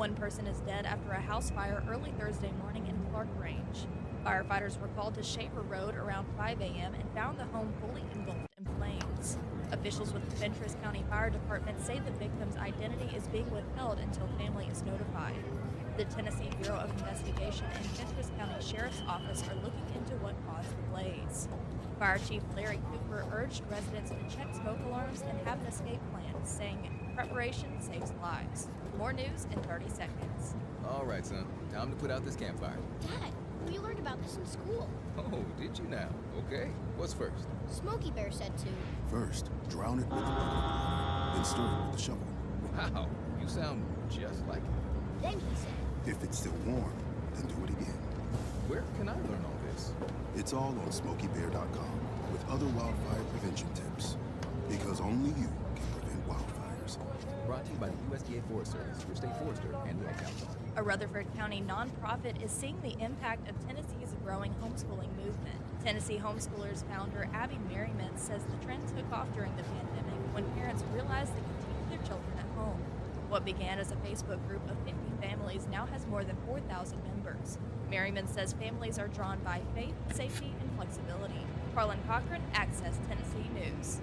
One person is dead after a house fire early Thursday morning in Clark Range. Firefighters were called to Shaver Road around 5 a.m. and found the home fully engulfed in flames. Officials with the Fentress County Fire Department say the victim's identity is being withheld until family is notified. The Tennessee Bureau of Investigation and Fentress County Sheriff's Office are looking into what caused the blaze. Fire Chief Larry Cooper urged residents to check smoke alarms and have an escape plan, saying preparation saves lives. More news in 30 seconds. All right, son. Time to put out this campfire. Dad, we learned about this in school. Oh, did you now? Okay. What's first? Smokey Bear said to. First, drown it with a bucket, then stir it with a shovel. Wow, you sound just like it. Then he said. If it's still warm, then do it again. Where can I learn all this? It's all on SmokeyBear.com with other wildfire prevention tips. Because only you can prevent wildfires. Brought to you by the USDA Forest Service, your state forester, and the Ad Council. A Rutherford County nonprofit is seeing the impact of Tennessee's growing homeschooling movement. Tennessee Homeschoolers founder Abby Merriman says the trend took off during the pandemic when parents realized they could teach their children at home. What began as a Facebook group of 50 families now has more than 4,000 members. Merriman says families are drawn by faith, safety, and flexibility. Carlin Cochran, Access Tennessee News.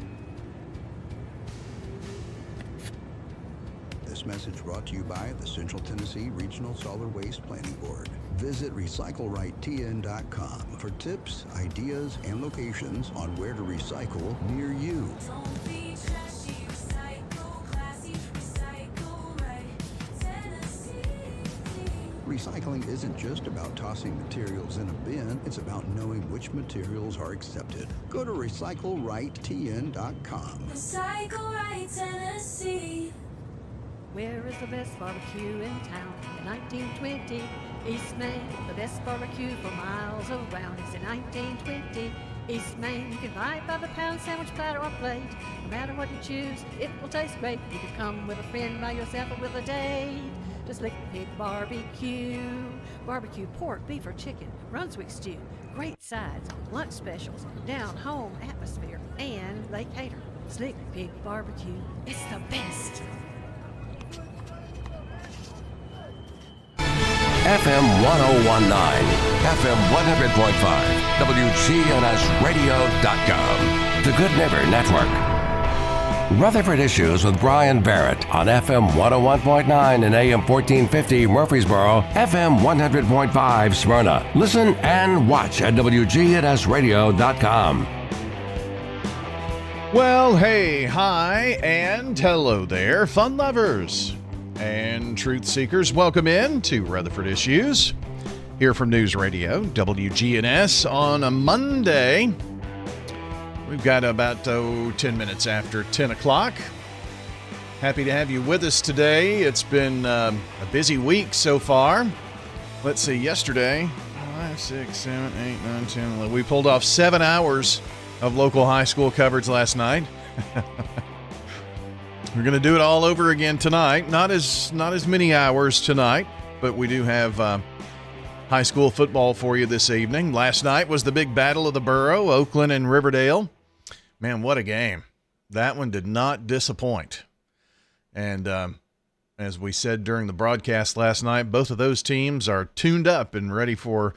This message brought to you by the Central Tennessee Regional Solid Waste Planning Board. Visit RecycleRightTN.com for tips, ideas, and locations on where to recycle near you. Don't be trashy, recycle classy, recycle right, Tennessee. Recycling isn't just about tossing materials in a bin, it's about knowing which materials are accepted. Go to RecycleRightTN.com. Recycle right, Tennessee. Where is the best barbecue in town? In 1920, East Main, the best barbecue for miles around. It's in 1920, East Main. You can buy it by the pound, sandwich, platter, or plate. No matter what you choose, it will taste great. You can come with a friend, by yourself, or with a date. Just Lick Pig Barbecue. Barbecue pork, beef, or chicken, Brunswick stew, great sides, lunch specials, down-home atmosphere, and they cater. Slick Pig Barbecue, it's the best. FM 1019, FM 100.5, WGNSradio.com, The Good Neighbor Network. Rutherford Issues with Brian Barrett on FM 101.9 and AM 1450 Murfreesboro, FM 100.5 Smyrna. Listen and watch at WGNSradio.com. Well, hey, hi, and hello there, fun lovers and truth seekers. Welcome in to Rutherford Issues here from News Radio WGNS on a Monday. We've got about 10 minutes after 10 o'clock. Happy to have you with us today. It's been a busy week so far. Let's see, yesterday, 5, 6, 7, 8, 9, 10, 11. We pulled off 7 hours of local high school coverage last night. We're going to do it all over again tonight. Not as many hours tonight, but we do have high school football for you this evening. Last night was the big battle of the borough, Oakland and Riverdale. Man, what a game. That one did not disappoint. And as we said during the broadcast last night, both of those teams are tuned up and ready for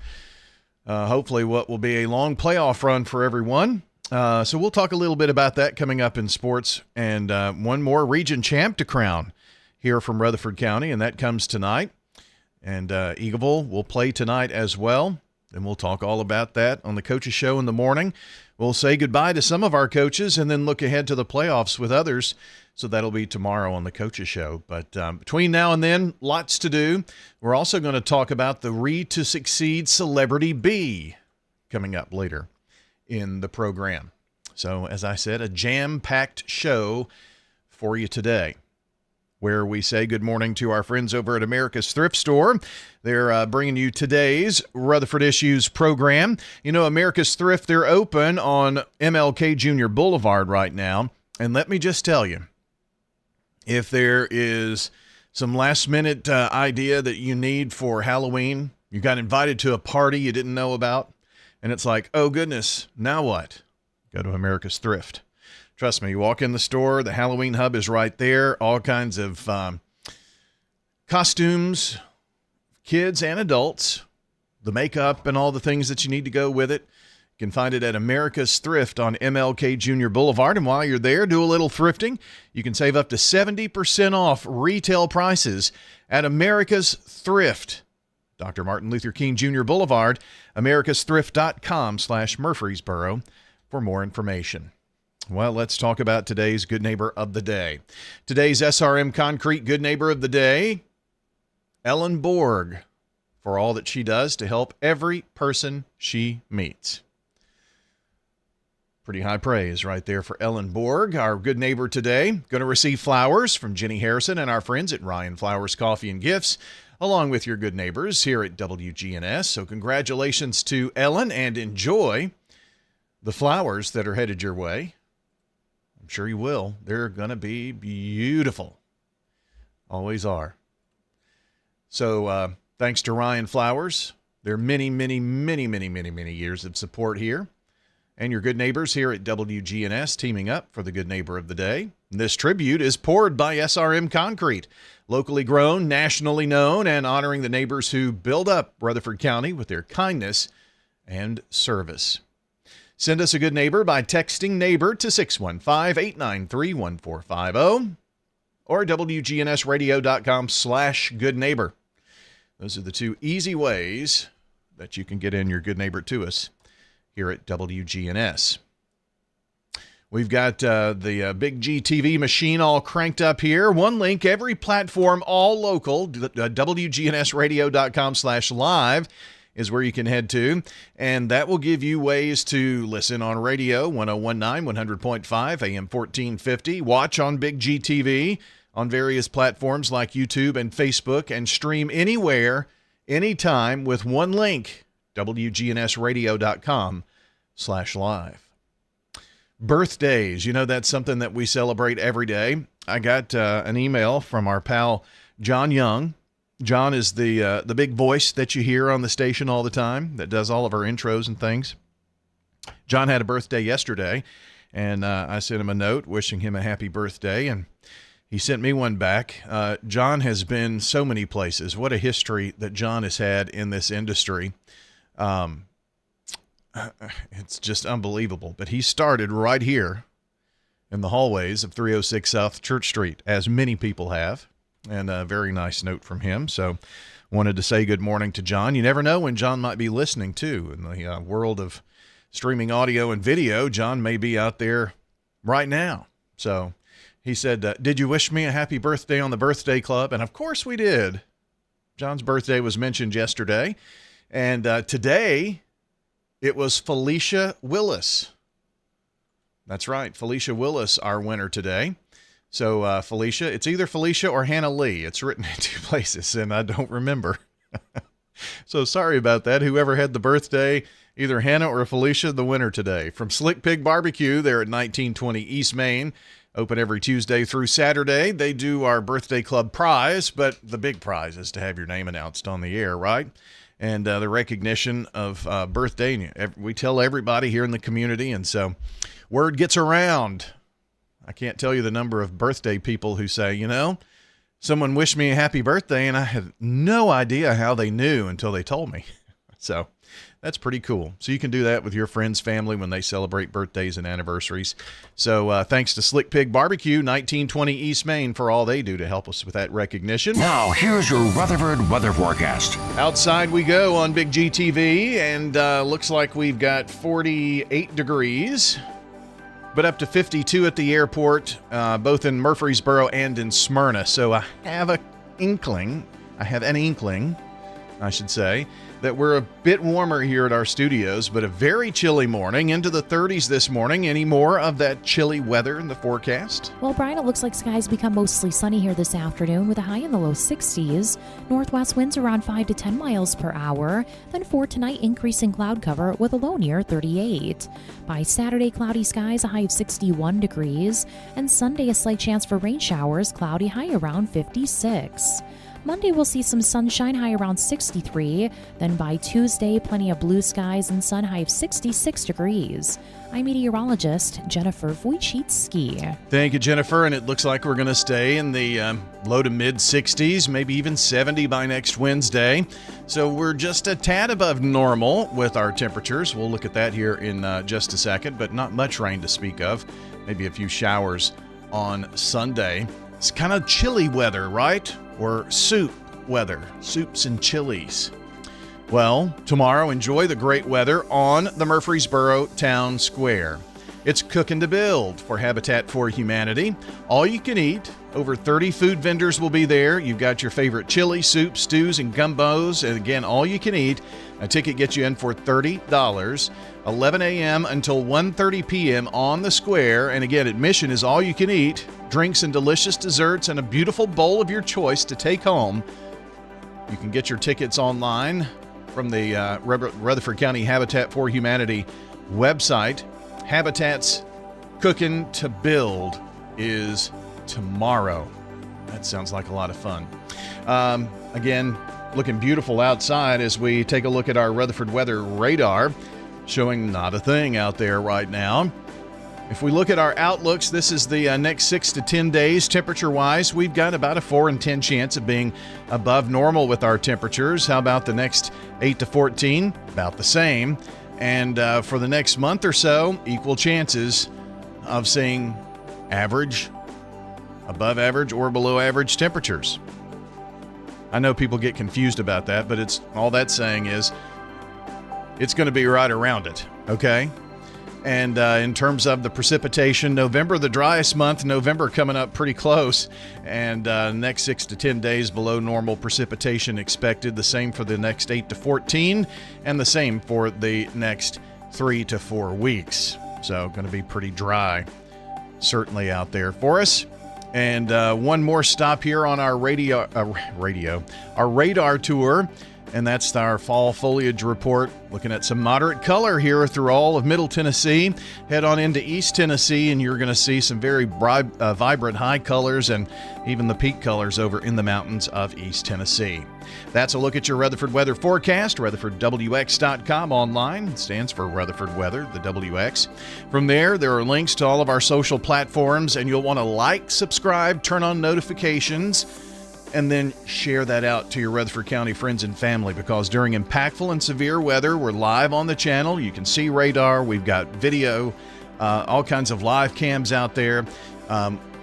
hopefully what will be a long playoff run for everyone. So we'll talk a little bit about that coming up in sports, and one more region champ to crown here from Rutherford County, and that comes tonight. And Eagleville will play tonight as well, and we'll talk all about that on the Coaches Show in the morning. We'll say goodbye to some of our coaches and then look ahead to the playoffs with others, so that'll be tomorrow on the Coaches Show. But between now and then, lots to do. We're also going to talk about the Read to Succeed Celebrity Bee coming up later in the program. So, as I said, a jam-packed show for you today, where we say good morning to our friends over at America's Thrift Store. They're bringing you today's Rutherford Issues program. You know, America's Thrift, they're open on MLK Jr. Boulevard right now. And let me just tell you, if there is some last-minute idea that you need for Halloween, you got invited to a party you didn't know about, and it's like, oh, goodness, now what? Go to America's Thrift. Trust me, you walk in the store, the Halloween hub is right there. All kinds of costumes, kids and adults, the makeup and all the things that you need to go with it. You can find it at America's Thrift on MLK Jr. Boulevard. And while you're there, do a little thrifting. You can save up to 70% off retail prices at America's Thrift. Dr. Martin Luther King Jr. Boulevard, americasthrift.com/Murfreesboro for more information. Well, let's talk about today's Good Neighbor of the Day. Today's SRM Concrete Good Neighbor of the Day, Ellen Borg, for all that she does to help every person she meets. Pretty high praise right there for Ellen Borg, our good neighbor today. Going to receive flowers from Jenny Harrison and our friends at Ryan Flowers Coffee and Gifts, along with your good neighbors here at WGNS. So congratulations to Ellen, and enjoy the flowers that are headed your way. I'm sure you will. They're going to be beautiful. Always are. So thanks to Ryan Flowers. There are many years of support here. And your good neighbors here at WGNS teaming up for the Good Neighbor of the Day. This tribute is poured by SRM Concrete, locally grown, nationally known, and honoring the neighbors who build up Rutherford County with their kindness and service. Send us a good neighbor by texting neighbor to 615-893-1450 or wgnsradio.com/good neighbor. Those are the two easy ways that you can get in your good neighbor to us here at WGNS. We've got the Big G TV machine all cranked up here. One link, every platform, all local. wgnsradio.com/live is where you can head to. And that will give you ways to listen on radio, 1019, 100.5, AM 1450. Watch on Big G TV on various platforms like YouTube and Facebook, and stream anywhere, anytime with one link, wgnsradio.com/live. Birthdays, that's something that we celebrate every day. I got an email from our pal John Young. John is the big voice that you hear on the station all the time that does all of our intros and things. John had a birthday yesterday, and I sent him a note wishing him a happy birthday, and he sent me one back. John has been so many places. What a history that John has had in this industry. It's just unbelievable. But he started right here in the hallways of 306 South Church Street, as many people have. And a very nice note from him. So wanted to say good morning to John. You never know when John might be listening, too. In the world of streaming audio and video, John may be out there right now. So he said, did you wish me a happy birthday on the birthday club? And of course we did. John's birthday was mentioned yesterday. And today it was Felicia Willis. That's right. Felicia Willis, our winner today. So Felicia, it's either Felicia or Hannah Lee. It's written in two places, and I don't remember. So sorry about that. Whoever had the birthday, either Hannah or Felicia, the winner today. From Slick Pig Barbecue, they're at 1920 East Main. Open every Tuesday through Saturday. They do our birthday club prize, but the big prize is to have your name announced on the air, right? And the recognition of birthday. We tell everybody here in the community, and so word gets around. I can't tell you the number of birthday people who say, someone wished me a happy birthday, and I had no idea how they knew until they told me. So that's pretty cool. So you can do that with your friends, family, when they celebrate birthdays and anniversaries. So thanks to Slick Pig Barbecue, 1920 East Main, for all they do to help us with that recognition. Now, here's your Rutherford weather forecast. Outside we go on Big G TV, and looks like we've got 48 degrees, but up to 52 at the airport, both in Murfreesboro and in Smyrna. So I have an inkling, I should say, that we're a bit warmer here at our studios, but a very chilly morning, into the 30s this morning. Any more of that chilly weather in the forecast? Well, Brian, it looks like skies become mostly sunny here this afternoon with a high in the low 60s. Northwest winds around 5 to 10 miles per hour. Then for tonight, increasing cloud cover with a low near 38. By Saturday, cloudy skies, a high of 61 degrees. And Sunday, a slight chance for rain showers, cloudy, high around 56. Monday, we'll see some sunshine, high around 63. Then by Tuesday, plenty of blue skies and sun, high of 66 degrees. I'm meteorologist Jennifer Wojcicki. Thank you, Jennifer. And it looks like we're going to stay in the low to mid 60s, maybe even 70 by next Wednesday. So we're just a tad above normal with our temperatures. We'll look at that here in just a second, but not much rain to speak of. Maybe a few showers on Sunday. It's kind of chilly weather, right? Or soup weather, soups and chilies. Well, tomorrow, enjoy the great weather on the Murfreesboro Town Square. It's cooking to build for Habitat for Humanity. All you can eat. Over 30 food vendors will be there. You've got your favorite chili, soups, stews, and gumbos. And again, all you can eat. A ticket gets you in for $30, 11 a.m. until 1:30 p.m. on the square. And again, admission is all you can eat. Drinks and delicious desserts and a beautiful bowl of your choice to take home. You can get your tickets online from the Rutherford County Habitat for Humanity website. Habitat's Cooking to Build is tomorrow. That sounds like a lot of fun. Again, looking beautiful outside as we take a look at our Rutherford weather radar, showing not a thing out there right now. If we look at our outlooks, this is the next 6 to 10 days. Temperature-wise, we've got about a 4 in 10 chance of being above normal with our temperatures. How about the next 8 to 14? About the same. And for the next month or so, equal chances of seeing average, above average, or below average temperatures. I know people get confused about that, but it's all that's saying is it's going to be right around it, okay? And in terms of the precipitation, November, the driest month, November coming up pretty close. And next 6 to 10 days below normal precipitation expected. The same for the next 8 to 14 and the same for the next 3 to 4 weeks. So going to be pretty dry, certainly out there for us. And one more stop here on our our radar tour. And that's our fall foliage report, looking at some moderate color here through all of Middle Tennessee. Head on into East Tennessee, and you're going to see some very vibrant high colors and even the peak colors over in the mountains of East Tennessee. That's a look at your Rutherford weather forecast. RutherfordWX.com online. It stands for Rutherford Weather, the WX. From there are links to all of our social platforms, and you'll want to like, subscribe, turn on notifications, and then share that out to your Rutherford County friends and family, because during impactful and severe weather, we're live on the channel. You can see radar. We've got video, all kinds of live cams out there.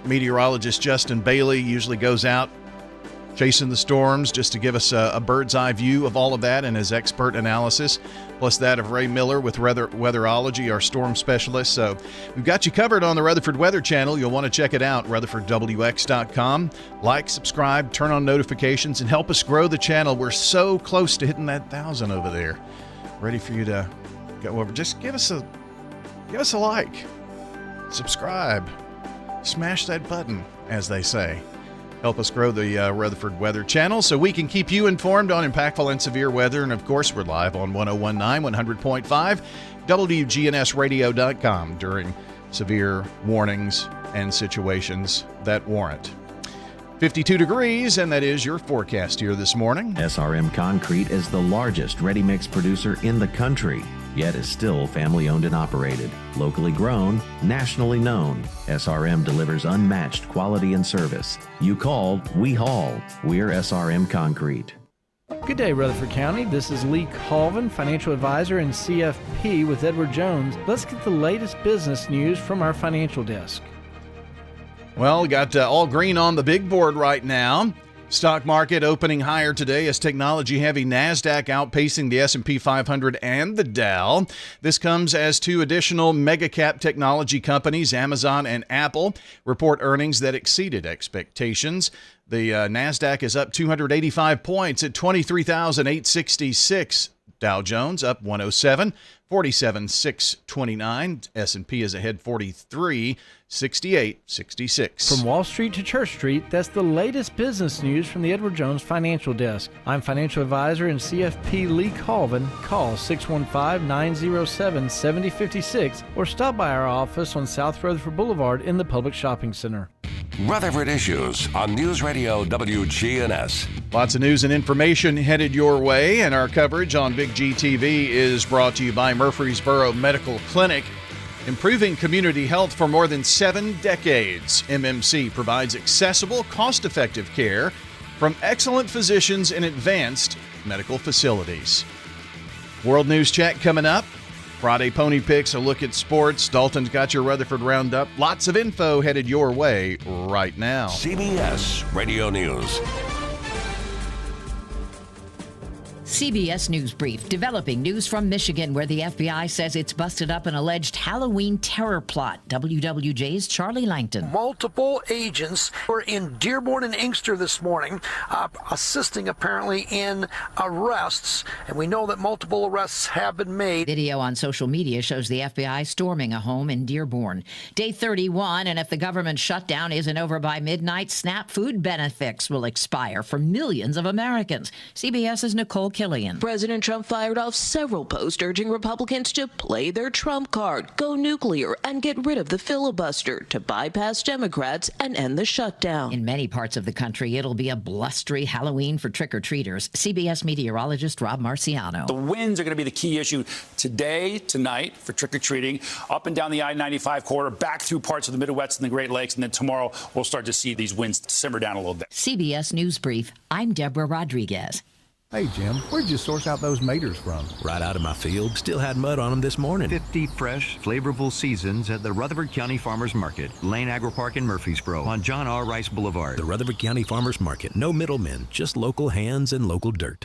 Meteorologist Justin Bailey usually goes out chasing the storms just to give us a bird's eye view of all of that and his expert analysis, plus that of Ray Miller with Weatherology, our storm specialist. So we've got you covered on the Rutherford Weather Channel. You'll want to check it out, RutherfordWX.com. Like, subscribe, turn on notifications, and help us grow the channel. We're so close to hitting that 1,000 over there. Ready for you to go over. Just give us a like, subscribe, smash that button, as they say. Help us grow the Rutherford Weather Channel so we can keep you informed on impactful and severe weather. And, of course, we're live on 101.9, 100.5, wgnsradio.com during severe warnings and situations that warrant. 52 degrees, and that is your forecast here this morning. SRM Concrete is the largest ready-mix producer in the country, yet is still family-owned and operated. Locally grown, nationally known, SRM delivers unmatched quality and service. You called, we haul. We're SRM Concrete. Good day, Rutherford County. This is Lee Colvin, financial advisor and CFP with Edward Jones. Let's get the latest business news from our financial desk. Well, we got all green on the big board right now. Stock market opening higher today as technology-heavy NASDAQ outpacing the S&P 500 and the Dow. This comes as two additional mega-cap technology companies, Amazon and Apple, report earnings that exceeded expectations. The NASDAQ is up 285 points at 23,866. Dow Jones up 107, 47,629. S&P is ahead 43, 68.66. From Wall Street to Church Street, that's the latest business news from the Edward Jones Financial Desk. I'm financial advisor and CFP Lee Colvin. Call 615-907-7056 or stop by our office on South Rutherford Boulevard in the Public Shopping Center. Rutherford Issues on News Radio WGNS. Lots of news and information headed your way, and our coverage on Big G TV is brought to you by Murfreesboro Medical Clinic. Improving community health for more than 7 decades, MMC provides accessible, cost-effective care from excellent physicians in advanced medical facilities. World News Check coming up. Friday Pony Picks, a look at sports. Dalton's got your Rutherford Roundup. Lots of info headed your way right now. CBS Radio News. CBS News Brief, developing news from Michigan, where the FBI says it's busted up an alleged Halloween terror plot. WWJ's Charlie Langton. Multiple agents were in Dearborn and Inkster this morning, assisting apparently in arrests, and we know that multiple arrests have been made. Video on social media shows the FBI storming a home in Dearborn. Day 31, and if the government shutdown isn't over by midnight, SNAP food benefits will expire for millions of Americans. CBS's Nicole Killian. President Trump fired off several posts urging Republicans to play their Trump card, go nuclear, and get rid of the filibuster to bypass Democrats and end the shutdown. In many parts of the country, it'll be a blustery Halloween for trick-or-treaters. CBS meteorologist Rob Marciano. The winds are going to be the key issue today, tonight, for trick-or-treating, up and down the I-95 corridor, back through parts of the Midwest and the Great Lakes, and then tomorrow we'll start to see these winds simmer down a little bit. CBS News Brief, I'm Deborah Rodriguez. Hey, Jim, where'd you source out those maters from? Right out of my field. Still had mud on them this morning. 50 fresh, flavorful seasons at the Rutherford County Farmers Market, Lane Agri Park in Murfreesboro, on John R. Rice Boulevard. The Rutherford County Farmers Market. No middlemen, just local hands and local dirt.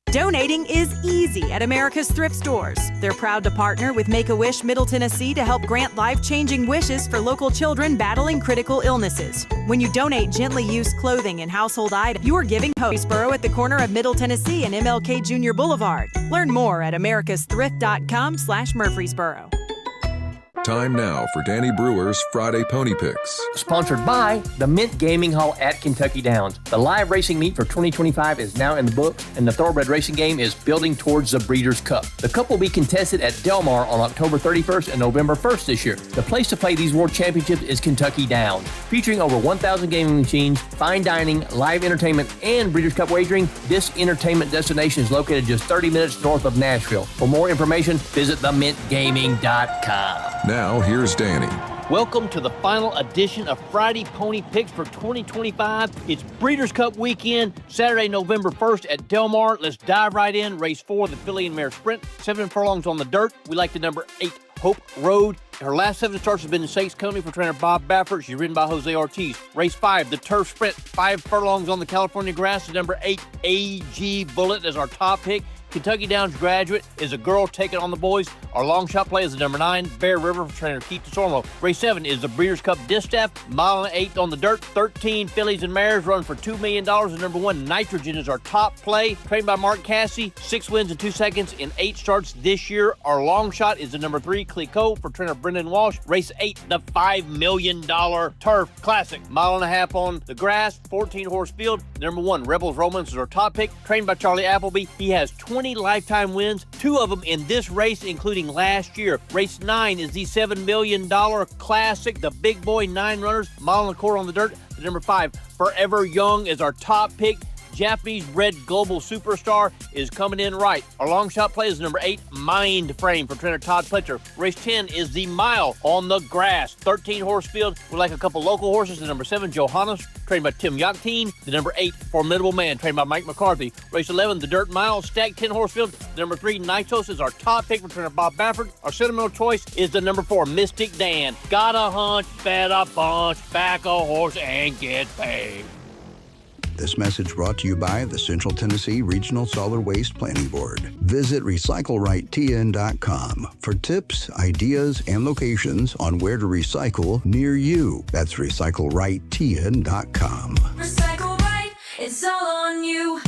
Donating is easy at America's Thrift Stores. They're proud to partner with Make-A-Wish Middle Tennessee to help grant life-changing wishes for local children battling critical illnesses. When you donate gently used clothing and household items, you are giving hope. Murfreesboro at the corner of Middle Tennessee and MLK Jr. Boulevard. Learn more at americasthrift.com/Murfreesboro. Time now for Danny Brewer's Friday Pony Picks. Sponsored by the Mint Gaming Hall at Kentucky Downs. The live racing meet for 2025 is now in the books, and the Thoroughbred Racing Game is building towards the Breeders' Cup. The Cup will be contested at Del Mar on October 31st and November 1st this year. The place to play these World Championships is Kentucky Downs. Featuring over 1,000 gaming machines, fine dining, live entertainment, and Breeders' Cup wagering, this entertainment destination is located just 30 minutes north of Nashville. For more information, visit themintgaming.com. Now, here's Danny. Welcome to the final edition of Friday Pony Picks for 2025. It's Breeders' Cup weekend, Saturday, November 1st at Del Mar. Let's dive right in. Race 4, the Filly and Mare Sprint. 7 furlongs on the dirt. We like the number 8, Hope Road. Her last 7 starts have been in Sakes County for trainer Bob Baffert. She's ridden by Jose Ortiz. Race 5, the Turf Sprint. 5 furlongs on the California grass. The number 8, AG Bullet is our top pick. Kentucky Downs Graduate is a girl taking on the boys. Our long shot play is the number 9, Bear River for trainer Keith DeSormo. Race 7 is the Breeders' Cup Distaff, 1.8 miles on the dirt. 13 fillies and mares run for $2 million. The number 1, Nitrogen, is our top play. Trained by Mark Cassie, 6 wins in 2 seconds in 8 starts this year. Our long shot is the number 3, Clico for trainer Brendan Walsh. Race 8, the $5 million Turf Classic, 1.5 miles on the grass, 14-horse field. The number 1, Rebels Romance, is our top pick. Trained by Charlie Appleby. He has 20 lifetime wins, 2 of them in this race, including last year. Race 9 is the $7 million Classic, the big boy 9 runners, 1.25 miles on the dirt. The number 5, Forever Young, is our top pick. Japanese Red Global Superstar is coming in right. Our long shot play is number 8, Mind Frame for trainer Todd Pletcher. Race 10 is the mile on the grass. 13-horse field. We like a couple local horses. The number 7, Johannes, trained by Tim Yachtine. The number 8, Formidable Man, trained by Mike McCarthy. Race 11, the Dirt Mile, stacked 10-horse field. The number 3, Nitos, is our top pick for trainer Bob Baffert. Our sentimental choice is the number 4, Mystic Dan. Got a hunch, bet a bunch, back a horse and get paid. This message brought to you by the Central Tennessee Regional Solid Waste Planning Board. Visit RecycleRightTN.com for tips, ideas, and locations on where to recycle near you. That's RecycleRightTN.com. Recycle right, it's all on you.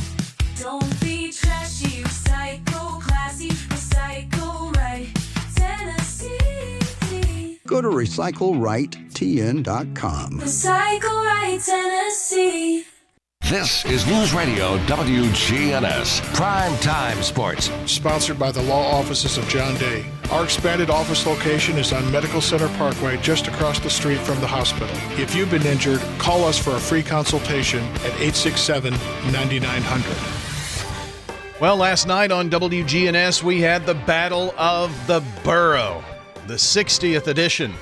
Don't be trashy, recycle classy, recycle right, Tennessee. Go to RecycleRightTN.com. Recycle right, Tennessee. This is News Radio WGNS, Prime Time Sports. Sponsored by the law offices of John Day. Our expanded office location is on Medical Center Parkway, just across the street from the hospital. If you've been injured, call us for a free consultation at 867-9900. Well, last night on WGNS, we had the Battle of the Borough, the 60th edition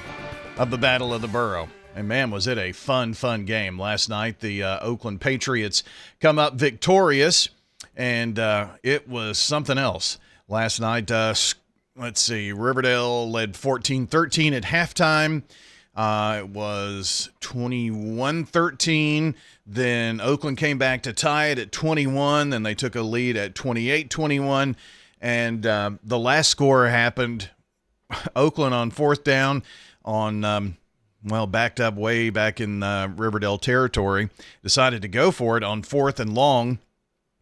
of the Battle of the Borough. And man, was it a fun game last night. The Oakland Patriots come up victorious, and it was something else. Last night, let's see, Riverdale led 14-13 at halftime. It was 21-13. Then Oakland came back to tie it at 21. Then they took a lead at 28-21. And the last score happened. Oakland on fourth down on, backed up way back in Riverdale territory. Decided to go for it on 4th and long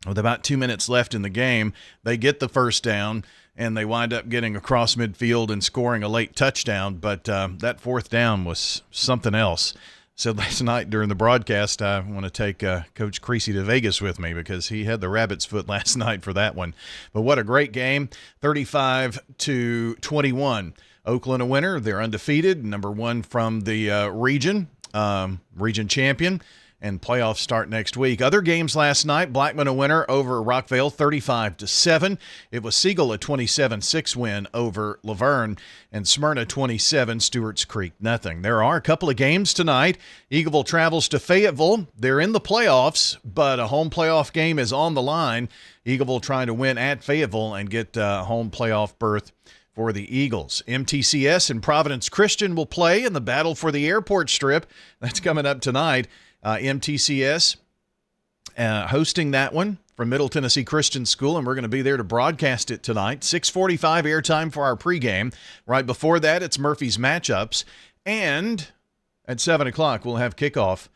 with about 2 minutes left in the game. They get the first down, and they wind up getting across midfield and scoring a late touchdown. But that 4th down was something else. So last night during the broadcast, I want to take Coach Creasy to Vegas with me because he had the rabbit's foot last night for that one. But what a great game, 35-21. Oakland a winner. They're undefeated, number one from the region champion. And playoffs start next week. Other games last night, Blackman a winner over Rockvale 35-7. It was Siegel a 27-6 win over Laverne, and Smyrna 27, Stewart's Creek nothing. There are a couple of games tonight. Eagleville travels to Fayetteville. They're in the playoffs, but a home playoff game is on the line. Eagleville trying to win at Fayetteville and get a home playoff berth for the Eagles. MTCS and Providence Christian will play in the battle for the airport strip. That's coming up tonight. MTCS hosting that one from Middle Tennessee Christian School, and we're going to be there to broadcast it tonight. 6:45 airtime for our pregame. Right before that, it's Murphy's matchups. And at 7 o'clock, we'll have kickoff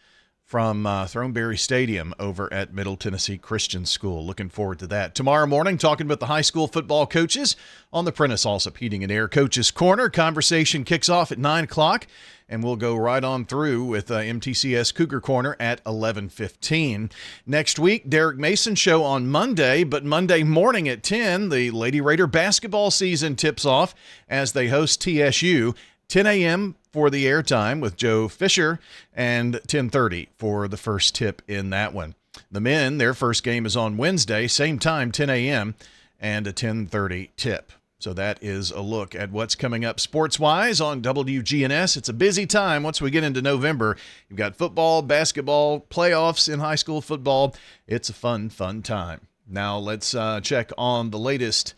from Throneberry Stadium over at Middle Tennessee Christian School. Looking forward to that. Tomorrow morning, talking with the high school football coaches on the Prentice Allsup Heating and Air Coaches Corner. Conversation kicks off at 9 o'clock, and we'll go right on through with MTCS Cougar Corner at 11:15. Next week, Derek Mason show on Monday, but Monday morning at 10, the Lady Raider basketball season tips off as they host TSU. 10 a.m. for the airtime with Joe Fisher, and 10:30 for the first tip in that one. The men, their first game is on Wednesday, same time, 10 a.m., and a 10:30 tip. So that is a look at what's coming up sports-wise on WGNS. It's a busy time once we get into November. You've got football, basketball, playoffs in high school football. It's a fun time. Now let's check on the latest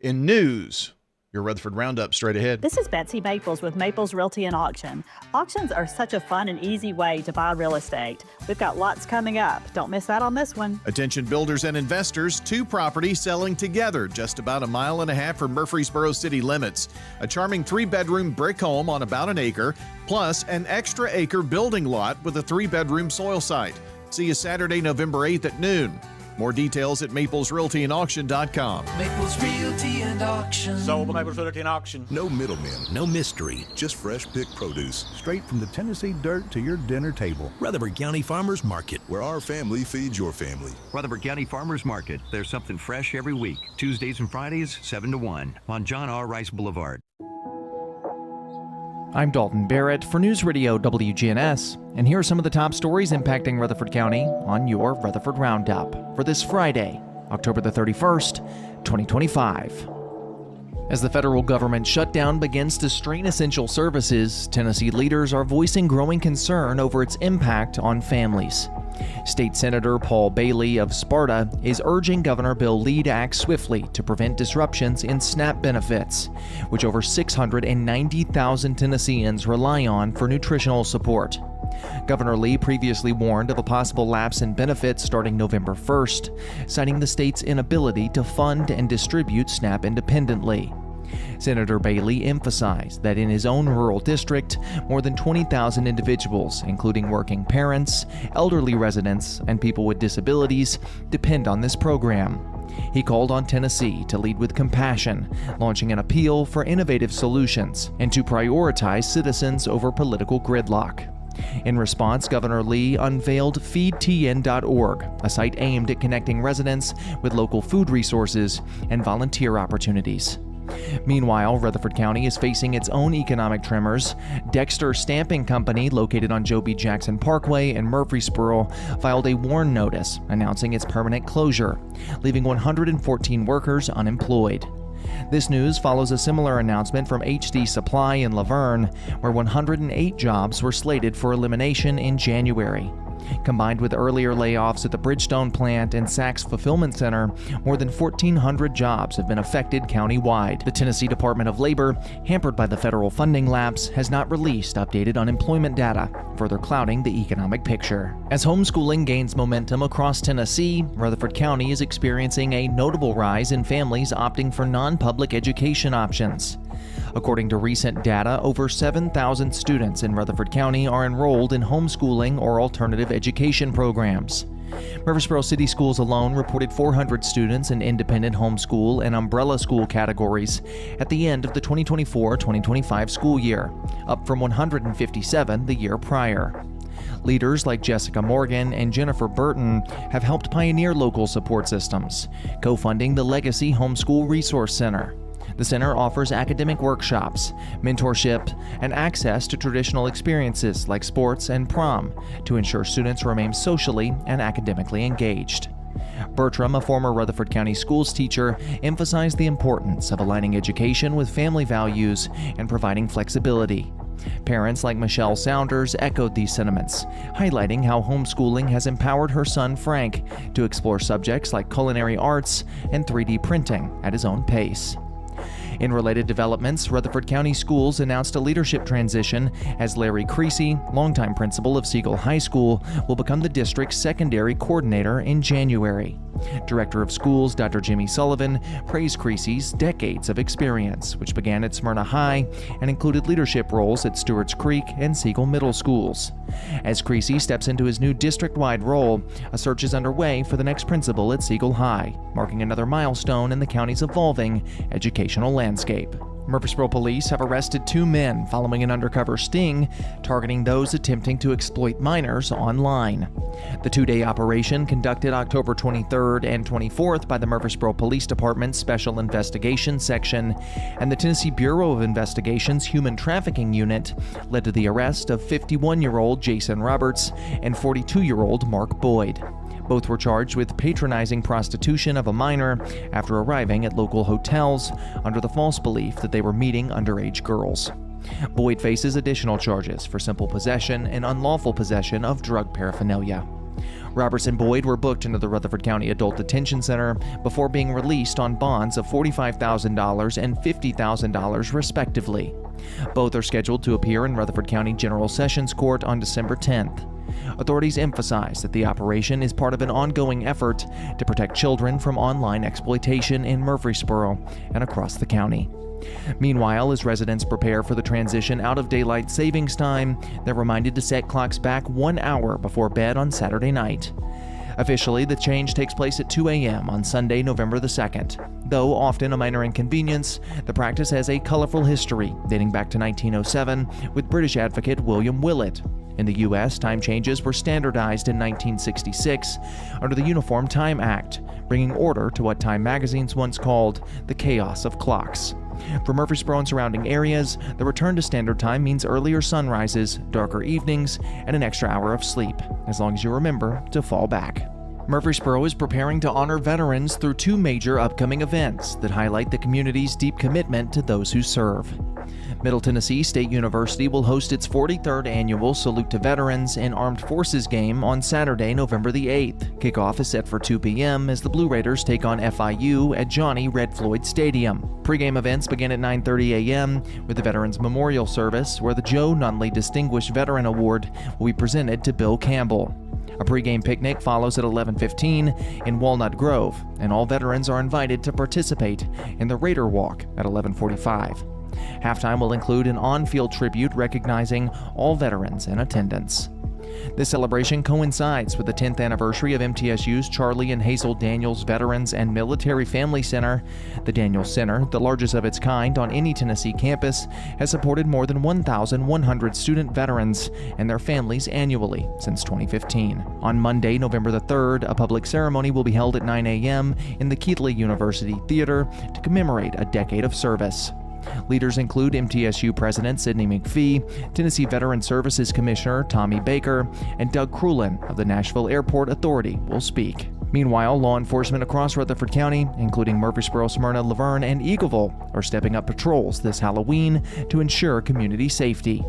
in news. Your Rutherford Roundup straight ahead. This is Betsy Maples with Maples Realty and Auction. Auctions are such a fun and easy way to buy real estate. We've got lots coming up. Don't miss out on this one. Attention builders and investors, 2 properties selling together just about a mile and a half from Murfreesboro city limits. A charming 3-bedroom brick home on about an acre, plus an extra acre building lot with a 3-bedroom soil site. See you Saturday, November 8th at noon. More details at maplesrealtyandauction.com. Maples Realty and Auction. Sold by Maples Realty and Auction. No middlemen, no mystery, just fresh picked produce. Straight from the Tennessee dirt to your dinner table. Rutherford County Farmers Market, where our family feeds your family. Rutherford County Farmers Market. There's something fresh every week. Tuesdays and Fridays, 7 to 1 on John R. Rice Boulevard. I'm Dalton Barrett for News Radio WGNS, and here are some of the top stories impacting Rutherford County on your Rutherford Roundup for this Friday, October the 31st, 2025. As the federal government shutdown begins to strain essential services, Tennessee leaders are voicing growing concern over its impact on families. State Senator Paul Bailey of Sparta is urging Governor Bill Lee to act swiftly to prevent disruptions in SNAP benefits, which over 690,000 Tennesseans rely on for nutritional support. Governor Lee previously warned of a possible lapse in benefits starting November 1st, citing the state's inability to fund and distribute SNAP independently. Senator Bailey emphasized that in his own rural district, more than 20,000 individuals, including working parents, elderly residents, and people with disabilities, depend on this program. He called on Tennessee to lead with compassion, launching an appeal for innovative solutions and to prioritize citizens over political gridlock. In response, Governor Lee unveiled feedtn.org, a site aimed at connecting residents with local food resources and volunteer opportunities. Meanwhile, Rutherford County is facing its own economic tremors. Dexter Stamping Company, located on Joe B. Jackson Parkway in Murfreesboro, filed a WARN notice announcing its permanent closure, leaving 114 workers unemployed. This news follows a similar announcement from HD Supply in Laverne, where 108 jobs were slated for elimination in January. Combined with earlier layoffs at the Bridgestone plant and Saks Fulfillment Center, more than 1,400 jobs have been affected countywide. The Tennessee Department of Labor, hampered by the federal funding lapse, has not released updated unemployment data, further clouding the economic picture. As homeschooling gains momentum across Tennessee, Rutherford County is experiencing a notable rise in families opting for non-public education options. According to recent data, over 7,000 students in Rutherford County are enrolled in homeschooling or alternative education programs. Murfreesboro City Schools alone reported 400 students in independent homeschool and umbrella school categories at the end of the 2024-2025 school year, up from 157 the year prior. Leaders like Jessica Morgan and Jennifer Burton have helped pioneer local support systems, co-funding the Legacy Homeschool Resource Center. The center offers academic workshops, mentorship, and access to traditional experiences like sports and prom to ensure students remain socially and academically engaged. Bertram, a former Rutherford County Schools teacher, emphasized the importance of aligning education with family values and providing flexibility. Parents like Michelle Saunders echoed these sentiments, highlighting how homeschooling has empowered her son Frank to explore subjects like culinary arts and 3D printing at his own pace. In related developments, Rutherford County Schools announced a leadership transition as Larry Creasy, longtime principal of Siegel High School, will become the district's secondary coordinator in January. Director of Schools Dr. Jimmy Sullivan praised Creasy's decades of experience, which began at Smyrna High and included leadership roles at Stewart's Creek and Siegel Middle Schools. As Creasy steps into his new district-wide role, a search is underway for the next principal at Siegel High, marking another milestone in the county's evolving educational landscape. Murfreesboro police have arrested 2 men following an undercover sting targeting those attempting to exploit minors online. The 2-day operation, conducted October 23rd and 24th by the Murfreesboro Police Department's Special Investigations Section and the Tennessee Bureau of Investigation's Human Trafficking Unit, led to the arrest of 51-year-old Jason Roberts and 42-year-old Mark Boyd. Both were charged with patronizing prostitution of a minor after arriving at local hotels under the false belief that they were meeting underage girls. Boyd faces additional charges for simple possession and unlawful possession of drug paraphernalia. Roberts and Boyd were booked into the Rutherford County Adult Detention Center before being released on bonds of $45,000 and $50,000 respectively. Both are scheduled to appear in Rutherford County General Sessions Court on December 10th. Authorities emphasize that the operation is part of an ongoing effort to protect children from online exploitation in Murfreesboro and across the county. Meanwhile, as residents prepare for the transition out of daylight savings time, they're reminded to set clocks back 1 hour before bed on Saturday night. Officially, the change takes place at 2 a.m. on Sunday, November the 2nd. Though often a minor inconvenience, the practice has a colorful history dating back to 1907 with British advocate William Willett. In the U.S., time changes were standardized in 1966 under the Uniform Time Act, bringing order to what Time magazines once called the chaos of clocks. For Murfreesboro and surrounding areas, the return to standard time means earlier sunrises, darker evenings, and an extra hour of sleep, as long as you remember to fall back. Murfreesboro is preparing to honor veterans through 2 major upcoming events that highlight the community's deep commitment to those who serve. Middle Tennessee State University will host its 43rd annual Salute to Veterans and Armed Forces game on Saturday, November the 8th. Kickoff is set for 2 p.m. as the Blue Raiders take on FIU at Johnny Red Floyd Stadium. Pre-game events begin at 9:30 a.m. with the Veterans Memorial Service, where the Joe Nunley Distinguished Veteran Award will be presented to Bill Campbell. A pregame picnic follows at 11:15 in Walnut Grove, and all veterans are invited to participate in the Raider Walk at 11:45. Halftime will include an on-field tribute recognizing all veterans in attendance. This celebration coincides with the 10th anniversary of MTSU's Charlie and Hazel Daniels Veterans and Military Family Center. The Daniels Center, the largest of its kind on any Tennessee campus, has supported more than 1,100 student veterans and their families annually since 2015. On Monday, November the 3rd, a public ceremony will be held at 9 a.m. in the Keithley University Theater to commemorate a decade of service. Leaders include MTSU President Sidney McPhee, Tennessee Veteran Services Commissioner Tommy Baker, and Doug Crulin of the Nashville Airport Authority will speak. Meanwhile, law enforcement across Rutherford County, including Murfreesboro, Smyrna, Laverne, and Eagleville, are stepping up patrols this Halloween to ensure community safety.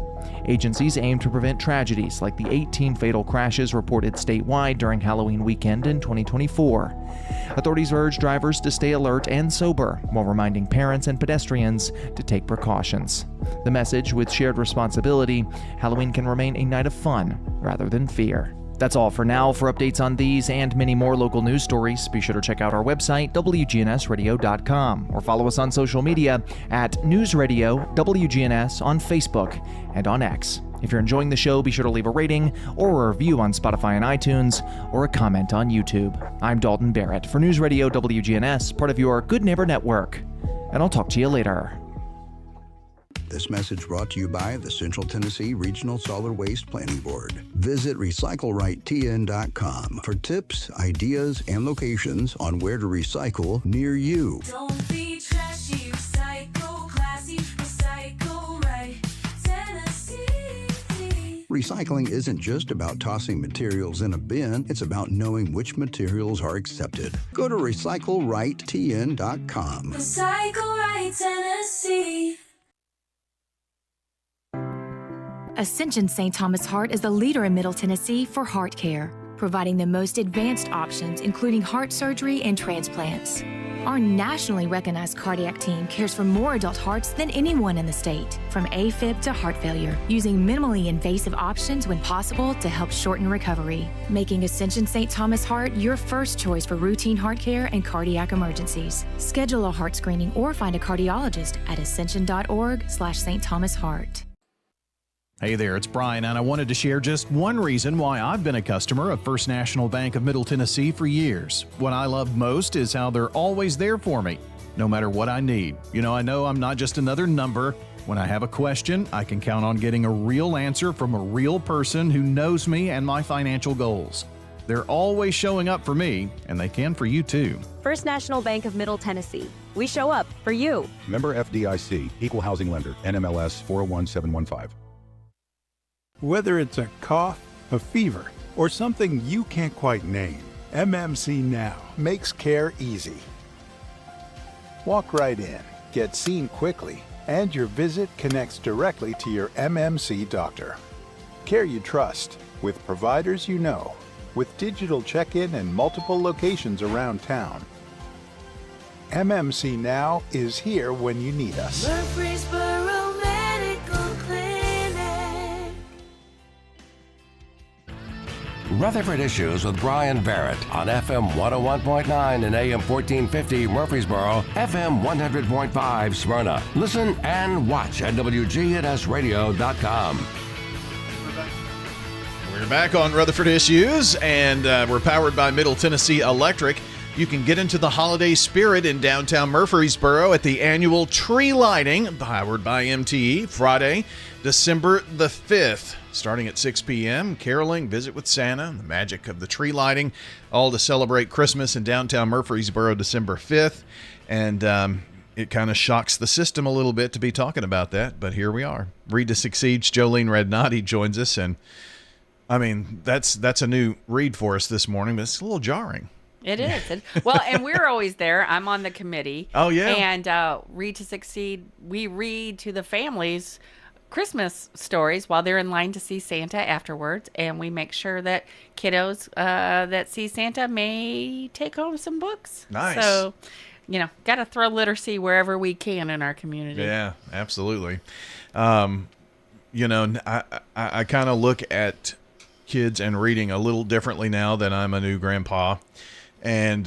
Agencies aim to prevent tragedies like the 18 fatal crashes reported statewide during Halloween weekend in 2024. Authorities urge drivers to stay alert and sober while reminding parents and pedestrians to take precautions. The message, with shared responsibility, Halloween can remain a night of fun rather than fear. That's all for now. For updates on these and many more local news stories, be sure to check out our website, wgnsradio.com, or follow us on social media at News Radio WGNS on Facebook and on X. If you're enjoying the show, be sure to leave a rating or a review on Spotify and iTunes, or a comment on YouTube. I'm Dalton Barrett for News Radio WGNS, part of your Good Neighbor Network, and I'll talk to you later. This message brought to you by the Central Tennessee Regional Solid Waste Planning Board. Visit recyclerightTN.com for tips, ideas, and locations on where to recycle near you. Don't be trashy, recycle classy, recycle right, Tennessee. Recycling isn't just about tossing materials in a bin, it's about knowing which materials are accepted. Go to recyclerightTN.com. Recycle right, Tennessee. Ascension St. Thomas Heart is the leader in Middle Tennessee for heart care, providing the most advanced options, including heart surgery and transplants. Our nationally recognized cardiac team cares for more adult hearts than anyone in the state, from AFib to heart failure, using minimally invasive options when possible to help shorten recovery, making Ascension St. Thomas Heart your first choice for routine heart care and cardiac emergencies. Schedule a heart screening or find a cardiologist at ascension.org/St. Thomas Heart. Hey there, it's Brian, and I wanted to share just one reason why I've been a customer of First National Bank of Middle Tennessee for years. What I love most is how they're always there for me, no matter what I need. I know I'm not just another number. When I have a question, I can count on getting a real answer from a real person who knows me and my financial goals. They're always showing up for me, and they can for you too. First National Bank of Middle Tennessee. We show up for you. Member FDIC, Equal Housing Lender, NMLS 401715. Whether it's a cough, a fever, or something you can't quite name, MMC Now makes care easy. Walk right in, get seen quickly, and your visit connects directly to your MMC doctor. Care you trust, with providers you know, with digital check-in and multiple locations around town. MMC Now is here when you need us. Murfreesboro Medical Clinic. Rutherford Issues with Brian Barrett on FM 101.9 and AM 1450 Murfreesboro, FM 100.5 Smyrna. Listen and watch at wgnsradio.com. We're back on Rutherford Issues, and we're powered by Middle Tennessee Electric. You can get into the holiday spirit in downtown Murfreesboro at the annual tree lighting, powered by MTE, Friday, December the 5th, starting at 6 p.m. Caroling, visit with Santa, the magic of the tree lighting, all to celebrate Christmas in downtown Murfreesboro, December 5th. And it kind of shocks the system a little bit to be talking about that, but here we are. Read to Succeed's Jolene Rednati joins us, and I mean, that's a new read for us this morning, but it's a little jarring. It is. Well, and we're always there. I'm on the committee. Oh, yeah. And Read to Succeed, we read to the families Christmas stories while they're in line to see Santa afterwards. And we make sure that kiddos that see Santa may take home some books. Nice. So, got to throw literacy wherever we can in our community. Yeah, absolutely. I kind of look at kids and reading a little differently now that I'm a new grandpa. And,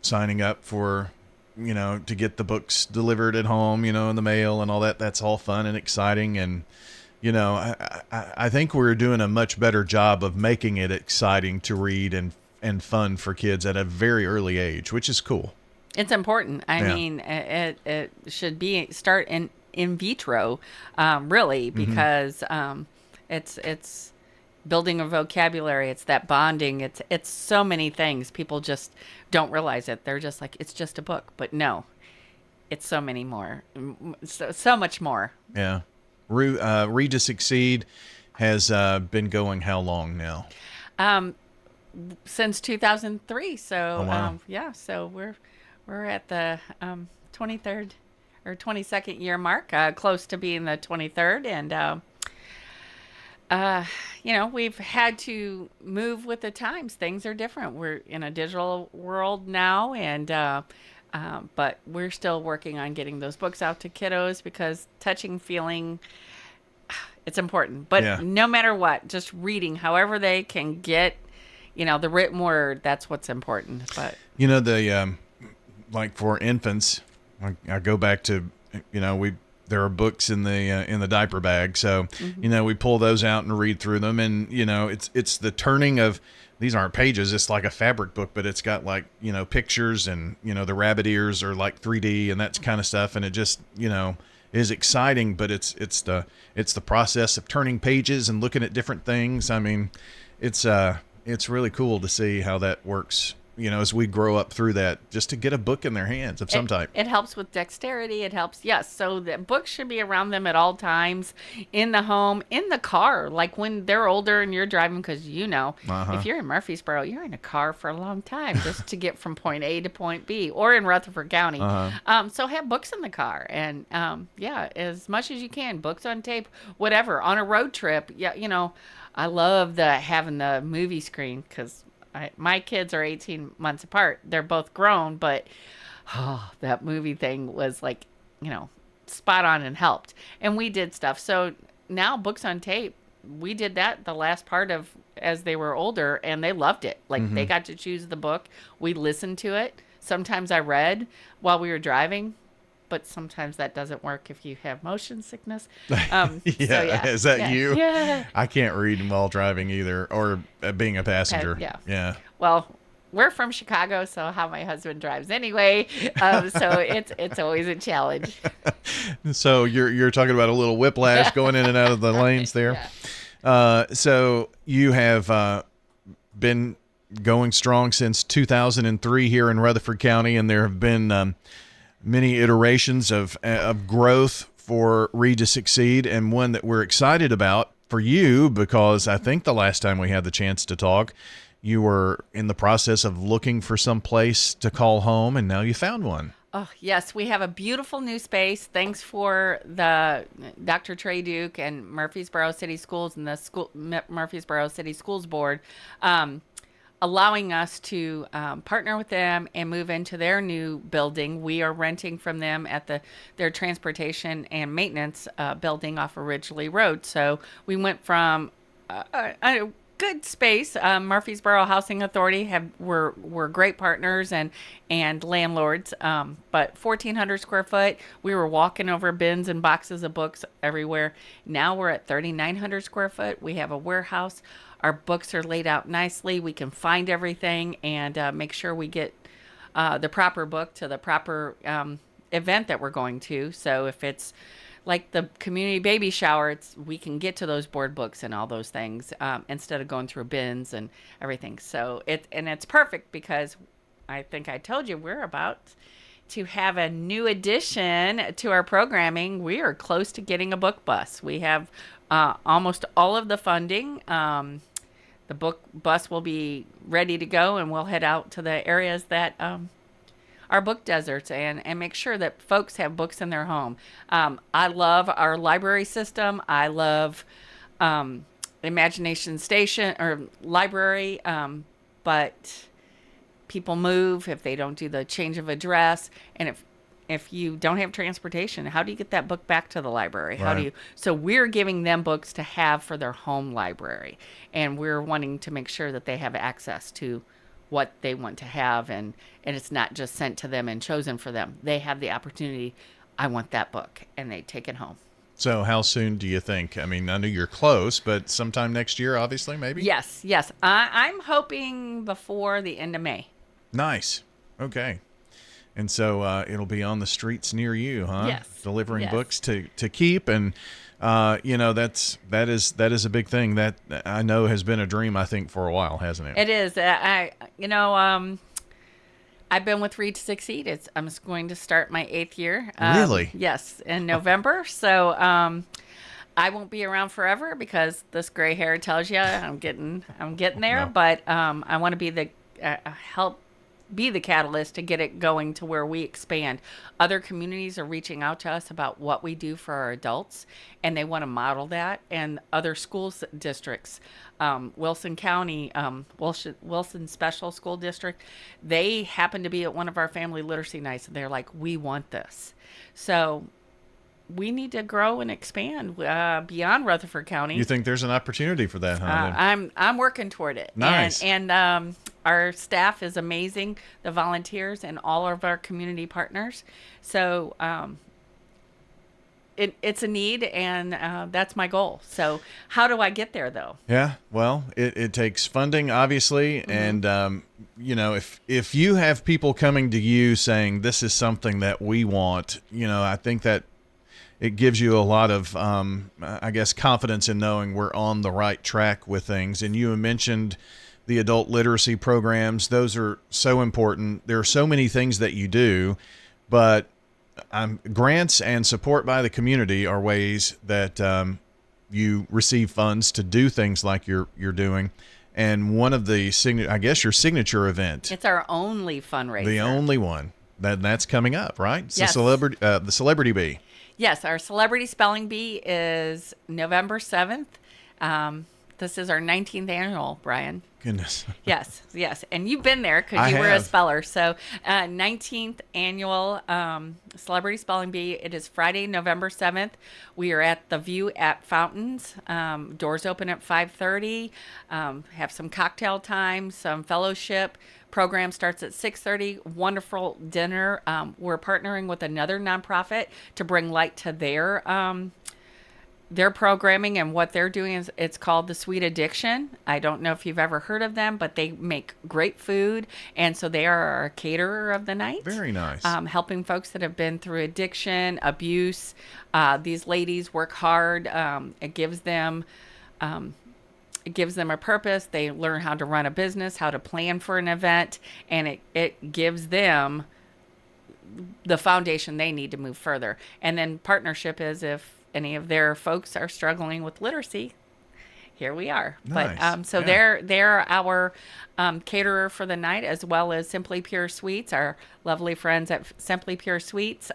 signing up for, to get the books delivered at home, in the mail and all that. That's all fun and exciting. And I think we're doing a much better job of making it exciting to read and fun for kids at a very early age, which is cool. It's important. I mean, it should start in vitro, really, because it's building a vocabulary. It's that bonding. It's so many things. People just don't realize it. They're just like, it's just a book. But no, it's so many more, so much more. Yeah. Read to Succeed has been going how long now? Since 2003. So, oh, wow. So we're at the 23rd or 22nd year mark, close to being the 23rd. And, we've had to move with the times. Things are different. We're in a digital world now, and but we're still working on getting those books out to kiddos because touching, feeling, it's important. But no matter what, just reading, however they can get, the written word, that's what's important. But like for infants, I go back to, there are books in the diaper bag. So, we pull those out and read through them. And, it's the turning of, these aren't pages. It's like a fabric book, but it's got like, pictures and, the rabbit ears are like 3D and that kind of stuff. And it just, is exciting, but it's the process of turning pages and looking at different things. I mean, it's really cool to see how that works, as we grow up through that, just to get a book in their hands of some type. It helps with dexterity. It helps. Yes. So the books should be around them at all times, in the home, in the car, like when they're older and you're driving, because if you're in Murfreesboro, you're in a car for a long time just to get from point A to point B, or in Rutherford County. So have books in the car, and as much as you can, books on tape, whatever, on a road trip. I love having the movie screen, because my kids are 18 months apart. They're both grown, but that movie thing was like, spot on and helped. And we did stuff. So now books on tape, we did that the last part of as they were older, and they loved it. Like they got to choose the book. We listened to it. Sometimes I read while we were driving, but sometimes that doesn't work if you have motion sickness. Is that you? Yeah. I can't read while driving either, or being a passenger. Yeah. Well, we're from Chicago, so how my husband drives anyway. So it's always a challenge. So you're talking about a little whiplash going in and out of the lanes there. So you have been going strong since 2003 here in Rutherford County, and there have been many iterations of growth for Read to Succeed, and one that we're excited about for you, because I think the last time we had the chance to talk, you were in the process of looking for some place to call home, and now you found one. Oh, yes. We have a beautiful new space. Thanks for the Dr. Trey Duke and Murfreesboro City Schools and the Murfreesboro City Schools Board, allowing us to partner with them and move into their new building. We are renting from them at their transportation and maintenance building off of Ridgely Road. So we went from a good space. Murfreesboro Housing Authority were great partners and landlords, but 1,400 square foot. We were walking over bins and boxes of books everywhere. Now we're at 3,900 square foot. We have a warehouse. Our books are laid out nicely. We can find everything and make sure we get the proper book to the proper event that we're going to. So if it's like the community baby shower, we can get to those board books and all those things instead of going through bins and everything. So it's perfect, because I think I told you we're about to have a new addition to our programming. We are close to getting a book bus. We have almost all of the funding. The book bus will be ready to go, and we'll head out to the areas that are book deserts and make sure that folks have books in their home. I love our library system. I love Imagination Station or library, but people move if they don't do the change of address, and if you don't have transportation, how do you get that book back to the library? How do you? So we're giving them books to have for their home library, and we're wanting to make sure that they have access to what they want to have, and it's not just sent to them and chosen for them. They have the opportunity, I want that book, and they take it home. So how soon do you think? I mean, I know you're close, but sometime next year, obviously, maybe? Yes. I'm hoping before the end of May. Nice. Okay. And so it'll be on the streets near you, huh? Yes. Delivering books to keep, and that is a big thing that I know has been a dream, I think, for a while, hasn't it? It is. I've been with Read to Succeed. I'm going to start my 8th year. Really? Yes, in November. So I won't be around forever because this gray hair tells you I'm getting there. No. But I want to be the help be the catalyst to get it going to where we expand. Other communities are reaching out to us about what we do for our adults, and they want to model that. And other school districts, Wilson County, Wilson Special School District, they happen to be at one of our family literacy nights, and they're like, we want this. So we need to grow and expand beyond Rutherford County. You think there's an opportunity for that, huh? I'm working toward it. Nice. And our staff is amazing, the volunteers and all of our community partners. So it's a need, and that's my goal. So how do I get there, though? Yeah, well, it takes funding, obviously, and if you have people coming to you saying this is something that we want, I think that it gives you a lot of, confidence in knowing we're on the right track with things. And you mentioned the adult literacy programs. Those are so important. There are so many things that you do, but grants and support by the community are ways that you receive funds to do things like you're doing. And one of the, your signature event. It's our only fundraiser. The only one. That's coming up, right? It's yes. The Celebrity Bee. Yes, our Celebrity Spelling Bee is November 7th. This is our 19th annual, Brian. Goodness. Yes. And you've been there because you were a speller. So 19th annual Celebrity Spelling Bee. It is Friday, November 7th. We are at the View at Fountains. Doors open at 5:30. Have some cocktail time, some fellowship. Program starts at 6:30. Wonderful dinner. We're partnering with another nonprofit to bring light to their programming, and what they're doing is it's called the Sweet Addiction. I don't know if you've ever heard of them, but they make great food, and so they are our caterer of the night. Very nice. Helping folks that have been through addiction, abuse. These ladies work hard. It gives them a purpose. They learn how to run a business, how to plan for an event, and it gives them the foundation they need to move further. And then partnership is if any of their folks are struggling with literacy, here we are. Nice. But they're our caterer for the night, as well as Simply Pure Sweets, our lovely friends at Simply Pure Sweets.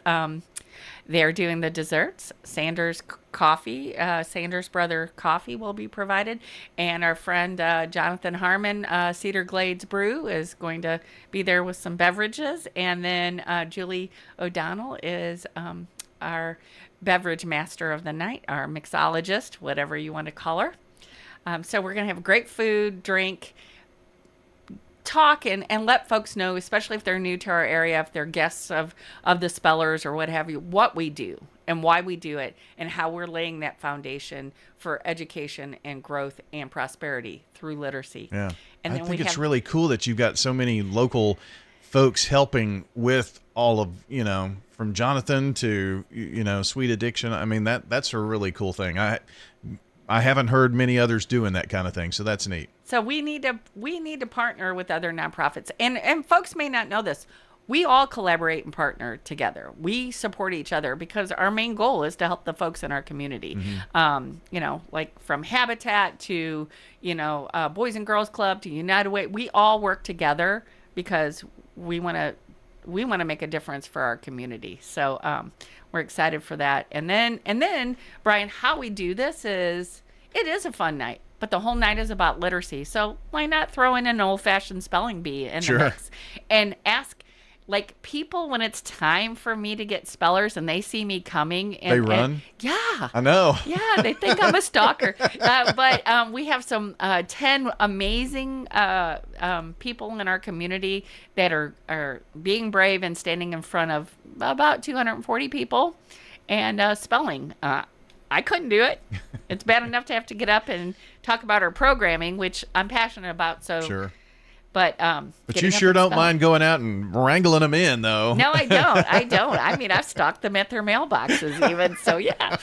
They're doing the desserts. Sanders Coffee, Sanders Brother Coffee will be provided. And our friend Jonathan Harmon, Cedar Glades Brew, is going to be there with some beverages. And then Julie O'Donnell is our beverage master of the night, our mixologist, whatever you want to call her. So we're going to have great food, drink, talk, and let folks know, especially if they're new to our area, if they're guests of the spellers or what have you, what we do and why we do it, and how we're laying that foundation for education and growth and prosperity through literacy. Yeah. And then I think it's really cool that you've got so many local folks helping with all of, from Jonathan to, Sweet Addiction. I mean, that's a really cool thing. I haven't heard many others doing that kind of thing, so that's neat. So we need to partner with other nonprofits, and folks may not know this. We all collaborate and partner together. We support each other because our main goal is to help the folks in our community. Mm-hmm. Like from Habitat to Boys and Girls Club to United Way. We all work together because we want to make a difference for our community. So we're excited for that. And then Brian, how we do this is it is a fun night, but the whole night is about literacy. So why not throw in an old-fashioned spelling bee in the mix and ask people when it's time for me to get spellers and they see me coming and they run. Yeah, I know. Yeah, they think I'm a stalker. But we have some 10 amazing people in our community that are being brave and standing in front of about 240 people and spelling. I couldn't do it. It's bad enough to have to get up and talk about our programming, which I'm passionate about. So Sure. But you sure don't mind going out and wrangling them in, though. No, I don't. I mean, I've stocked them at their mailboxes even. So, yeah.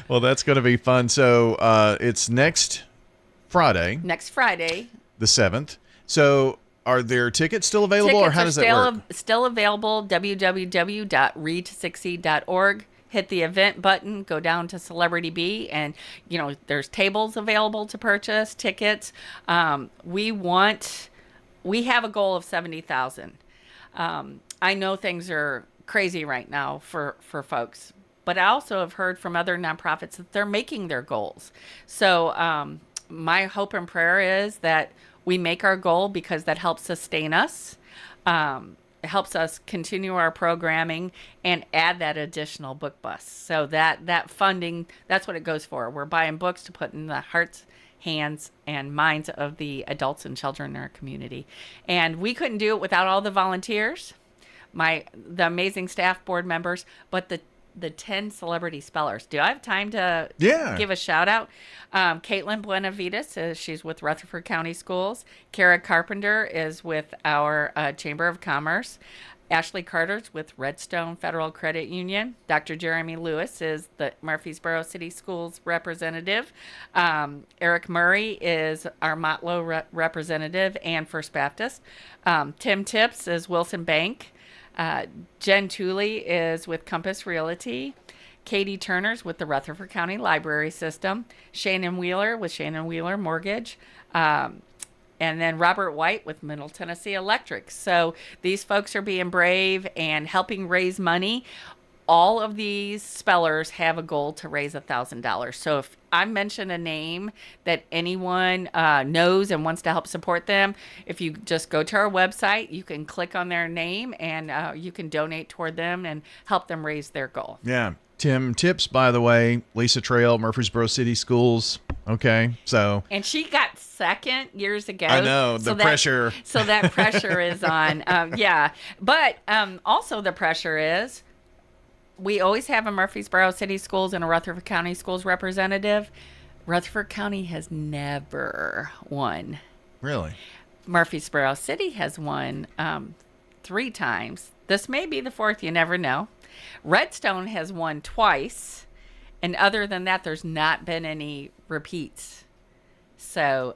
Well, that's going to be fun. So it's next Friday. Next Friday. The 7th. So are there tickets still available, Tickets or how does that work? Still available, www.readtosucceed.org. Hit the event button, go down to Celebrity B, and, there's tables available to purchase, tickets. We have a goal of 70,000. I know things are crazy right now for folks, but I also have heard from other nonprofits that they're making their goals. So my hope and prayer is that we make our goal, because that helps sustain us. It helps us continue our programming and add that additional book bust. So that funding, that's what it goes for. We're buying books to put in the hearts, hands, and minds of the adults and children in our community. And we couldn't do it without all the volunteers, the amazing staff, board members, but the 10 celebrity spellers. Do I have time to give a shout out? Caitlin Buenavides, she's with Rutherford County Schools. Kara Carpenter is with our Chamber of Commerce. Ashley Carter's with Redstone Federal Credit Union. Dr. Jeremy Lewis is the Murfreesboro City Schools representative. Eric Murray is our Motlow representative and First Baptist. Tim Tips is Wilson Bank. Jen Tooley is with Compass Realty. Katie Turner's with the Rutherford County Library System. Shannon Wheeler with Shannon Wheeler Mortgage. And then Robert White with Middle Tennessee Electric. So these folks are being brave and helping raise money. All of these spellers have a goal to raise $1,000. So if I mention a name that anyone knows and wants to help support them, if you just go to our website, you can click on their name and you can donate toward them and help them raise their goal. Yeah. Tim Tips, by the way, Lisa Trail, Murfreesboro City Schools. Okay, so. And she got second years ago. I know, pressure. So that pressure is on. Yeah. But also the pressure is, we always have a Murfreesboro City Schools and a Rutherford County Schools representative. Rutherford County has never won. Really? Murfreesboro City has won 3 times. This may be the 4th, you never know. Redstone has won twice. And other than that, there's not been any repeats. So,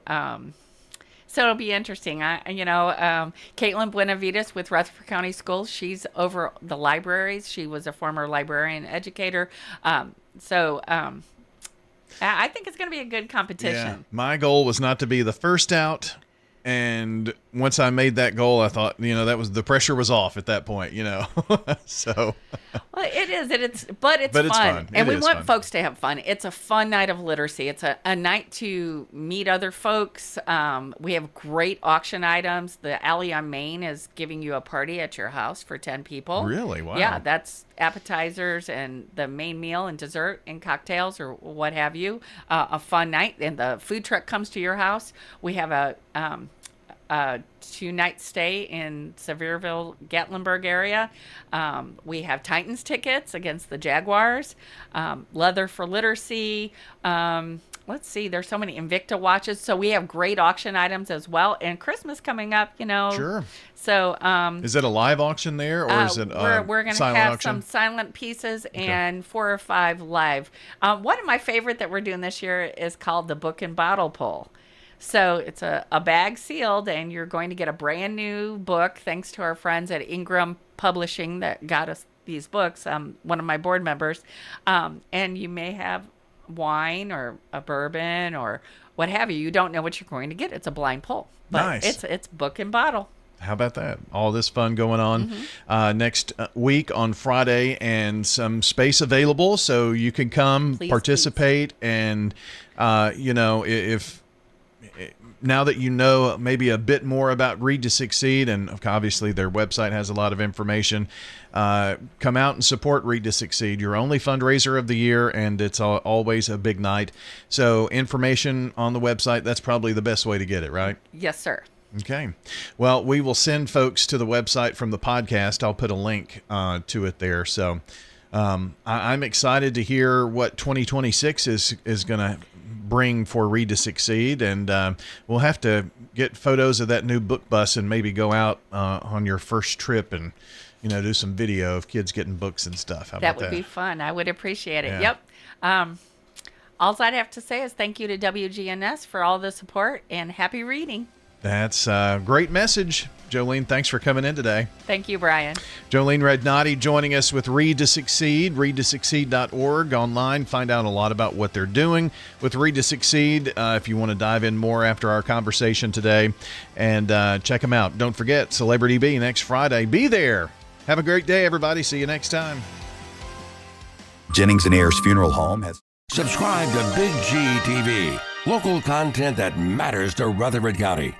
so it'll be interesting. Caitlin Buenavides with Rutherford County Schools, she's over the libraries. She was a former librarian educator. I think it's going to be a good competition. Yeah. My goal was not to be the first out. And once I made that goal, I thought, that was the pressure was off at that point, so. Well, it is. But it's fun. And we want folks to have fun. It's a fun night of literacy. It's a night to meet other folks. We have great auction items. The Alley on Main is giving you a party at your house for 10 people. Really? Wow. Yeah, that's appetizers and the main meal and dessert and cocktails or what have you. A fun night. And the food truck comes to your house. We have a 2-night stay in Sevierville, Gatlinburg area. We have Titans tickets against the Jaguars, leather for literacy. Let's see, there's so many Invicta watches. So we have great auction items as well. And Christmas coming up, Sure. So is it a live auction there, or is it we're going to have auction? Some silent pieces and 4 or 5 live. One of my favorite that we're doing this year is called the Book and Bottle Pull. So it's a bag sealed, and you're going to get a brand new book, thanks to our friends at Ingram Publishing that got us these books, one of my board members. And you may have wine or a bourbon or what have you. You don't know what you're going to get. It's a blind pull. But nice. It's book and bottle. How about that? All this fun going on next week on Friday, and some space available, so you can come participate. And, if now that you know maybe a bit more about Read to Succeed, and obviously their website has a lot of information, come out and support Read to Succeed, your only fundraiser of the year, and it's always a big night. So information on the website, that's probably the best way to get it, right? Yes, sir. Okay. Well, we will send folks to the website from the podcast. I'll put a link to it there. So I'm excited to hear what 2026 is going to bring for Read to Succeed, and we'll have to get photos of that new book bus and maybe go out on your first trip and do some video of kids getting books and stuff. How about that? That would be fun. I would appreciate it. Yeah. Yep. All I'd have to say is thank you to WGNS for all the support and happy reading. That's a great message. Jolene, thanks for coming in today. Thank you, Brian. Jolene Rednati joining us with Read to Succeed, readtosucceed.org. Online, find out a lot about what they're doing with Read to Succeed if you want to dive in more after our conversation today. And check them out. Don't forget, Celebrity Bee next Friday. Be there. Have a great day, everybody. See you next time. Jennings and Ayers Funeral Home has... Subscribe to Big G TV. Local content that matters to Rutherford County.